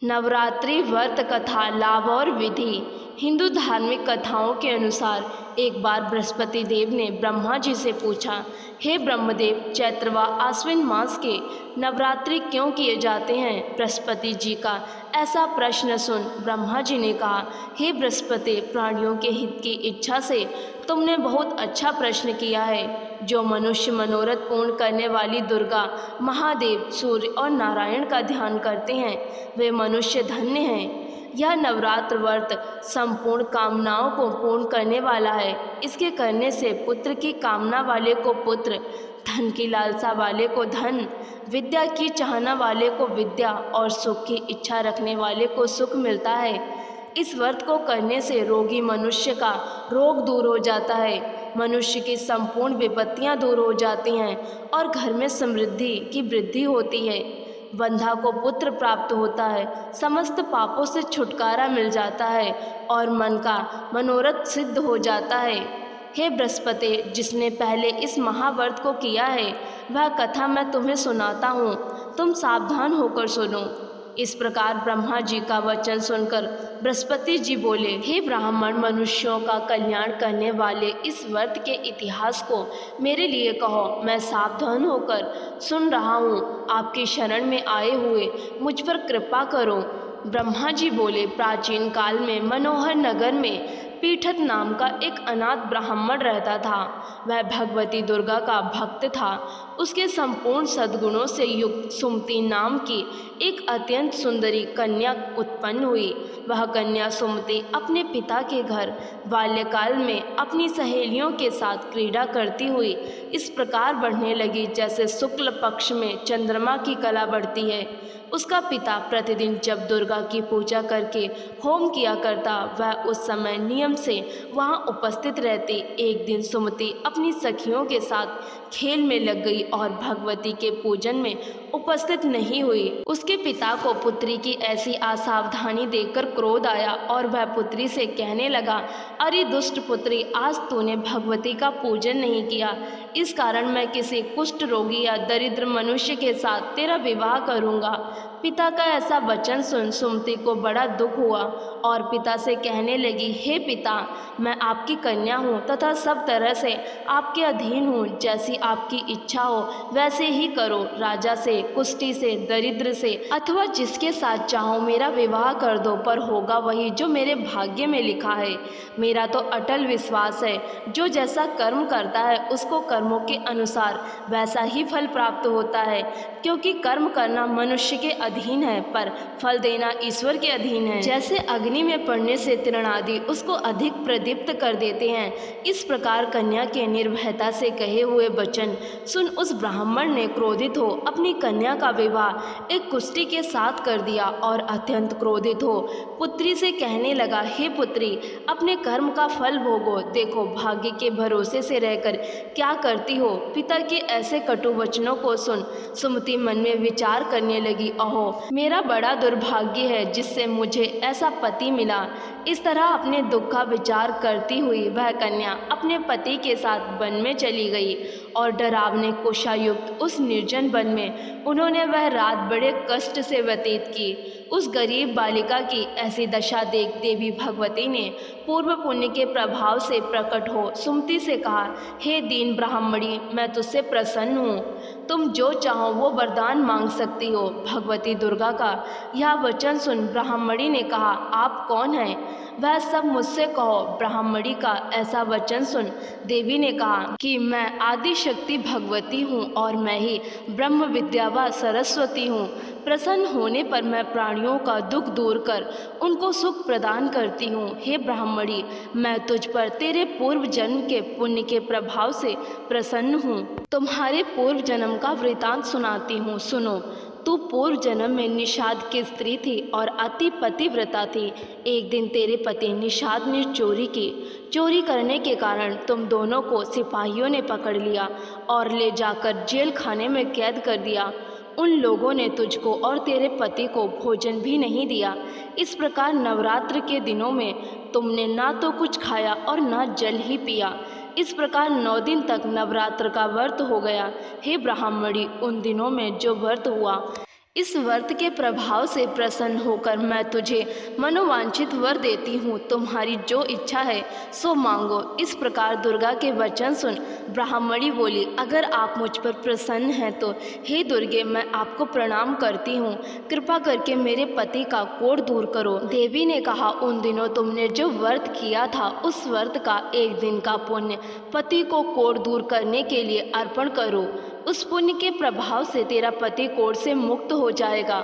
नवरात्रि व्रत कथा लाभ और विधि। हिंदू धार्मिक कथाओं के अनुसार एक बार बृहस्पति देव ने ब्रह्मा जी से पूछा, हे ब्रह्मदेव, चैत्र व आश्विन मास के नवरात्रि क्यों किए जाते हैं? बृहस्पति जी का ऐसा प्रश्न सुन ब्रह्मा जी ने कहा, हे बृहस्पति, प्राणियों के हित की इच्छा से तुमने बहुत अच्छा प्रश्न किया है। जो मनुष्य मनोरथ पूर्ण करने वाली दुर्गा, महादेव, सूर्य और नारायण का ध्यान करते हैं वे मनुष्य धन्य हैं। यह नवरात्र व्रत संपूर्ण कामनाओं को पूर्ण करने वाला है। इसके करने से पुत्र की कामना वाले को पुत्र, धन की लालसा वाले को धन, विद्या की चाहना वाले को विद्या और सुख की इच्छा रखने वाले को सुख मिलता है। इस व्रत को करने से रोगी मनुष्य का रोग दूर हो जाता है, मनुष्य की संपूर्ण विपत्तियां दूर हो जाती हैं और घर में समृद्धि की वृद्धि होती है। बंधा को पुत्र प्राप्त होता है, समस्त पापों से छुटकारा मिल जाता है और मन का मनोरथ सिद्ध हो जाता है। हे बृहस्पति, जिसने पहले इस महाव्रत को किया है वह कथा मैं तुम्हें सुनाता हूँ, तुम सावधान होकर सुनो। इस प्रकार ब्रह्मा जी का वचन सुनकर बृहस्पति जी बोले, हे ब्राह्मण, मनुष्यों का कल्याण करने वाले इस व्रत के इतिहास को मेरे लिए कहो, मैं सावधान होकर सुन रहा हूँ। आपकी शरण में आए हुए मुझ पर कृपा करो। ब्रह्मा जी बोले, प्राचीन काल में मनोहर नगर में पीठत नाम का एक अनाथ ब्राह्मण रहता था। वह भगवती दुर्गा का भक्त था। उसके संपूर्ण सद्गुणों से युक्त सुमति नाम की एक अत्यंत सुंदरी कन्या उत्पन्न हुई। वह कन्या सुमति अपने पिता के घर बाल्यकाल में अपनी सहेलियों के साथ क्रीड़ा करती हुई इस प्रकार बढ़ने लगी जैसे शुक्ल पक्ष में चंद्रमा की कला बढ़ती है। उसका पिता प्रतिदिन जब दुर्गा की पूजा करके होम किया करता, वह उस समय नियम से वहां उपस्थित रहती। एक दिन सुमति अपनी सखियों के साथ खेल में लग गई और भगवती के पूजन में उपस्थित नहीं हुई। उसके पिता को पुत्री की ऐसी असावधानी देखकर क्रोध आया और वह पुत्री से कहने लगा, अरे दुष्ट पुत्री, आज तूने भगवती का पूजन नहीं किया, इस कारण मैं किसी कुष्ठ रोगी या दरिद्र मनुष्य के साथ तेरा विवाह करूंगा। पिता का ऐसा वचन सुन सुमति को बड़ा दुख हुआ और पिता से कहने लगी, हे पिता, मैं आपकी कन्या हूँ तथा सब तरह से आपके अधीन हूँ। जैसी आपकी इच्छा हो वैसे ही करो। राजा से, कुष्ठी से, दरिद्र से अथवा जिसके साथ चाहो मेरा विवाह कर दो, पर होगा वही जो मेरे भाग्य में लिखा है। मेरा तो अटल विश्वास है, जो जैसा कर्म करता है उसको कर्मों के अनुसार वैसा ही फल प्राप्त होता है, क्योंकि कर्म करना मनुष्य के अधीन है पर फल देना ईश्वर के अधीन है। जैसे अग्नि में पड़ने से तृण आदि उसको अधिक प्रदीप्त कर देते हैं, इस प्रकार कन्या के निर्भयता से कहे हुए वचन सुन उस ब्राह्मण ने क्रोधित हो अपनी कन्या का विवाह एक कुष्ठी के साथ कर दिया और अत्यंत क्रोधित हो पुत्री से कहने लगा, हे पुत्री, अपने कर्म का फल भोगो। देखो भाग्य के भरोसे से रहकर क्या करती हो। पिता के ऐसे कटु वचनों को सुन सुमति मन में विचार करने लगी, अहो, मेरा बड़ा दुर्भाग्य है जिससे मुझे ऐसा पति मिला। इस तरह अपने दुख का विचार करती हुई वह कन्या अपने पति के साथ वन में चली गई और डरावने कुशायुक्त उस निर्जन वन में उन्होंने वह रात बड़े कष्ट से व्यतीत की। उस गरीब बालिका की ऐसी दशा देख देवी भगवती ने पूर्व पुण्य के प्रभाव से प्रकट हो सुमति से कहा, हे दीन ब्राह्मणी, मैं तुझसे प्रसन्न हूँ, तुम जो चाहो वो वरदान मांग सकती हो। भगवती दुर्गा का यह वचन सुन ब्राह्मणी ने कहा, आप कौन हैं? वह सब मुझसे कहो। ब्राह्मणी का ऐसा वचन सुन देवी ने कहा कि मैं आदि शक्ति भगवती हूँ और मैं ही ब्रह्म विद्या व सरस्वती हूँ। प्रसन्न होने पर मैं प्राणियों का दुख दूर कर उनको सुख प्रदान करती हूँ। हे ब्राह्मणी, मैं तुझ पर तेरे पूर्व जन्म के पुण्य के प्रभाव से प्रसन्न हूँ। तुम्हारे पूर्व जन्म का वृतांत सुनाती हूँ, सुनो। तू पूर्व जन्म में निषाद की स्त्री थी और अति पतिव्रता थी। एक दिन तेरे पति निषाद ने चोरी की। चोरी करने के कारण तुम दोनों को सिपाहियों ने पकड़ लिया और ले जाकर जेल खाने में कैद कर दिया। उन लोगों ने तुझको और तेरे पति को भोजन भी नहीं दिया। इस प्रकार नवरात्र के दिनों में तुमने ना तो कुछ खाया और ना जल ही पिया। इस प्रकार 9 दिन तक नवरात्र का व्रत हो गया। हे ब्राह्मणी, उन दिनों में जो व्रत हुआ इस व्रत के प्रभाव से प्रसन्न होकर मैं तुझे मनोवांछित वर देती हूँ। तुम्हारी जो इच्छा है सो मांगो। इस प्रकार दुर्गा के वचन सुन ब्राह्मणी बोली, अगर आप मुझ पर प्रसन्न हैं तो हे दुर्गे, मैं आपको प्रणाम करती हूँ। कृपा करके मेरे पति का कोढ़ दूर करो। देवी ने कहा, उन दिनों तुमने जो व्रत किया था उस व्रत का एक दिन का पुण्य पति को कोढ़ दूर करने के लिए अर्पण करो। उस पुण्य के प्रभाव से तेरा पति कोढ़ से मुक्त हो जाएगा।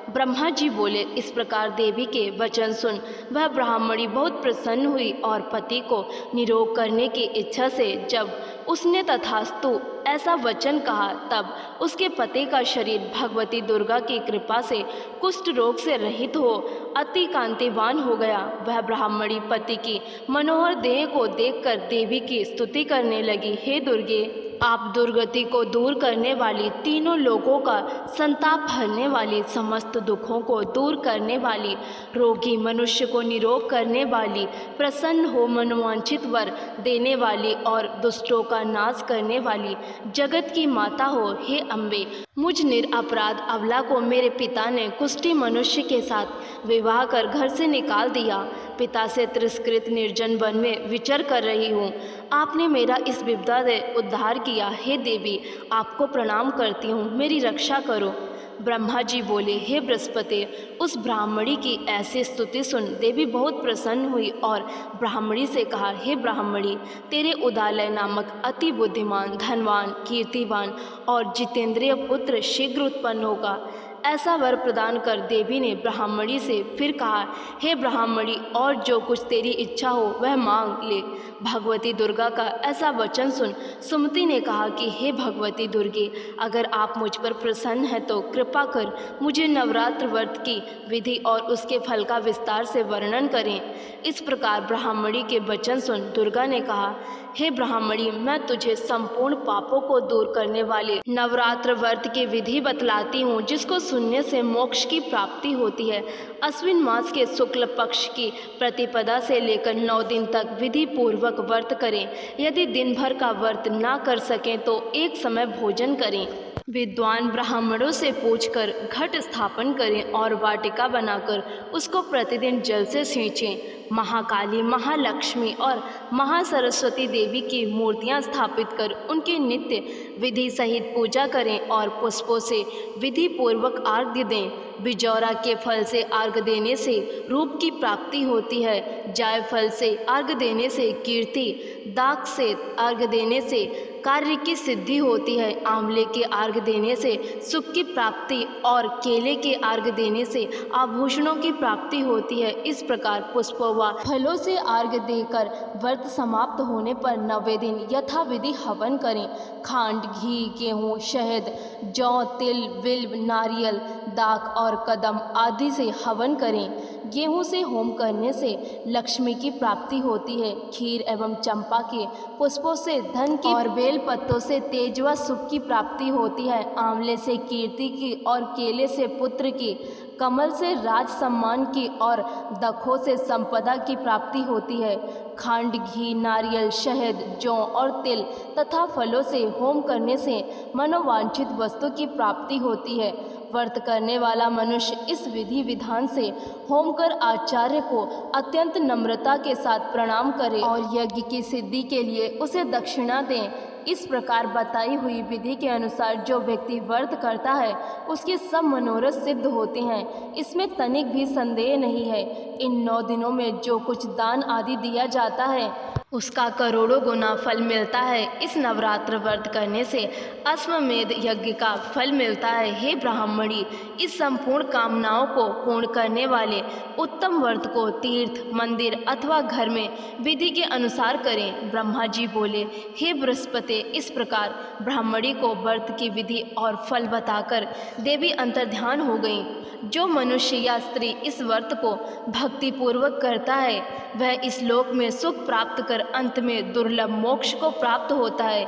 ब्रह्मा जी बोले। इस प्रकार देवी के वचन सुन वह ब्राह्मणी बहुत प्रसन्न हुई और पति को निरोग करने की इच्छा से जब उसने तथास्तु ऐसा वचन कहा, तब उसके पति का शरीर भगवती दुर्गा की कृपा से कुष्ठ रोग से रहित हो अति कांतिवान हो गया। वह ब्राह्मणी पति की मनोहर देह को देखकर देवी की स्तुति करने लगी। हे दुर्गे, आप दुर्गति को दूर करने वाली, तीनों लोगों का संताप हरने वाली, समस्त दुखों को दूर करने वाली, रोगी मनुष्य को निरोग करने वाली, प्रसन्न हो मनोवांछित वर देने वाली और दुष्टों का नाश करने वाली, जगत की माता हो। हे अम्बे, मुझ निरपराध अबला को मेरे पिता ने कुष्ठी मनुष्य के साथ विवाह कर घर से निकाल दिया। पिता से तिरस्कृत निर्जन वन में विचर कर रही हूँ। आपने मेरा इस विपदा से उद्धार किया। हे देवी, आपको प्रणाम करती हूँ, मेरी रक्षा करो। ब्रह्मा जी बोले, हे बृहस्पति, उस ब्राह्मणी की ऐसी स्तुति सुन देवी बहुत प्रसन्न हुई और ब्राह्मणी से कहा, हे ब्राह्मणी, तेरे उदालय नामक अति बुद्धिमान, धनवान, कीर्तिवान और जितेंद्रिय पुत्र शीघ्र उत्पन्न होगा। ऐसा वर प्रदान कर देवी ने ब्राह्मणी से फिर कहा, हे ब्राह्मणी, और जो कुछ तेरी इच्छा हो वह मांग ले। भगवती दुर्गा का ऐसा वचन सुन सुमति ने कहा कि हे भगवती दुर्गे, अगर आप मुझ पर प्रसन्न हैं तो कृपा कर मुझे नवरात्र व्रत की विधि और उसके फल का विस्तार से वर्णन करें। इस प्रकार ब्राह्मणी के वचन सुन दुर्गा ने कहा, हे ब्राह्मणी, मैं तुझे संपूर्ण पापों को दूर करने वाले नवरात्र व्रत की विधि बतलाती हूँ, जिसको सुनने से मोक्ष की प्राप्ति होती है। अश्विन मास के शुक्ल पक्ष की प्रतिपदा से लेकर 9 दिन तक विधि पूर्वक व्रत करें। यदि दिन भर का व्रत ना कर सकें तो एक समय भोजन करें। विद्वान ब्राह्मणों से पूछकर घट स्थापन करें और वाटिका बनाकर उसको प्रतिदिन जल से सींचें। महाकाली, महालक्ष्मी और महासरस्वती देवी की मूर्तियां स्थापित कर उनकी नित्य विधि सहित पूजा करें और पुष्पों से विधि पूर्वक अर्घ्य दें। बिजौरा के फल से अर्घ्य देने से रूप की प्राप्ति होती है। जायफल से अर्घ्य देने से कीर्ति, दाख से अर्घ्य देने से कार्य की सिद्धि होती है। आंवले के अर्घ्य देने से सुख की प्राप्ति और केले के अर्घ्य देने से आभूषणों की प्राप्ति होती है। इस प्रकार पुष्पों व फलों से अर्घ्य देकर व्रत समाप्त होने पर 9वें दिन यथाविधि हवन करें। खांड, घी, गेहूँ, शहद, जौ, तिल, बिल्व, नारियल, दाख और कदम आदि से हवन करें। गेहूँ से होम करने से लक्ष्मी की प्राप्ति होती है। खीर एवं चंपा के पुष्पों से धन की और बेल पत्तों से तेज व सुख की प्राप्ति होती है। आंवले से कीर्ति की और केले से पुत्र की, कमल से राज सम्मान की और दखों से संपदा की प्राप्ति होती है। खांड, घी, नारियल, शहद, जौ और तिल तथा फलों से होम करने से मनोवांछित वस्तु की प्राप्ति होती है। व्रत करने वाला मनुष्य इस विधि विधान से होम कर आचार्य को अत्यंत नम्रता के साथ प्रणाम करे और यज्ञ की सिद्धि के लिए उसे दक्षिणा दें। इस प्रकार बताई हुई विधि के अनुसार जो व्यक्ति व्रत करता है उसके सब मनोरथ सिद्ध होते हैं। इसमें तनिक भी संदेह नहीं है। इन 9 दिनों में जो कुछ दान आदि दिया जाता है उसका करोड़ों गुना फल मिलता है। इस नवरात्र व्रत करने से अश्वमेध यज्ञ का फल मिलता है। हे ब्राह्मणी, इस संपूर्ण कामनाओं को पूर्ण करने वाले उत्तम व्रत को तीर्थ, मंदिर अथवा घर में विधि के अनुसार करें। ब्रह्मा जी बोले, हे बृहस्पति, इस प्रकार ब्राह्मणी को व्रत की विधि और फल बताकर देवी अंतर्ध्यान हो गईं। जो मनुष्य या स्त्री इस व्रत को भक्ति पूर्वक करता है वह इस लोक में सुख प्राप्त कर अंत में दुर्लभ मोक्ष को प्राप्त होता है।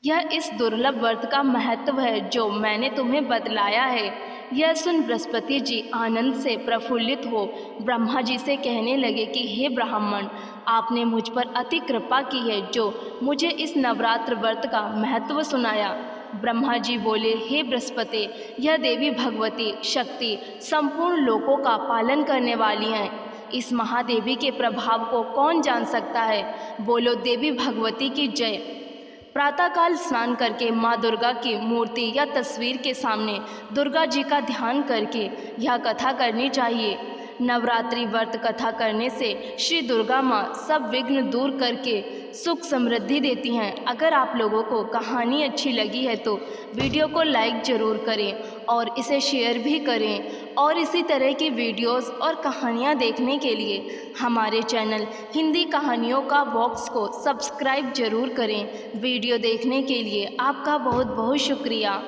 यह इस दुर्लभ व्रत का महत्व है जो मैंने तुम्हें बतलाया है। यह सुन बृहस्पति जी आनंद से प्रफुल्लित हो ब्रह्मा जी से कहने लगे कि हे ब्राह्मण, आपने मुझ पर अति कृपा की है जो मुझे इस नवरात्र व्रत का महत्व सुनाया। ब्रह्मा जी बोले, हे बृहस्पति, यह देवी भगवती शक्ति संपूर्ण लोकों का पालन करने वाली हैं। इस महादेवी के प्रभाव को कौन जान सकता है? बोलो देवी भगवती की जय। प्रातःकाल स्नान करके माँ दुर्गा की मूर्ति या तस्वीर के सामने दुर्गा जी का ध्यान करके यह कथा करनी चाहिए। नवरात्रि व्रत कथा करने से श्री दुर्गा माँ सब विघ्न दूर करके सुख समृद्धि देती हैं। अगर आप लोगों को कहानी अच्छी लगी है तो वीडियो को लाइक ज़रूर करें और इसे शेयर भी करें। और इसी तरह की वीडियोस और कहानियाँ देखने के लिए हमारे चैनल हिंदी कहानियों का बॉक्स को सब्सक्राइब ज़रूर करें। वीडियो देखने के लिए आपका बहुत बहुत शुक्रिया।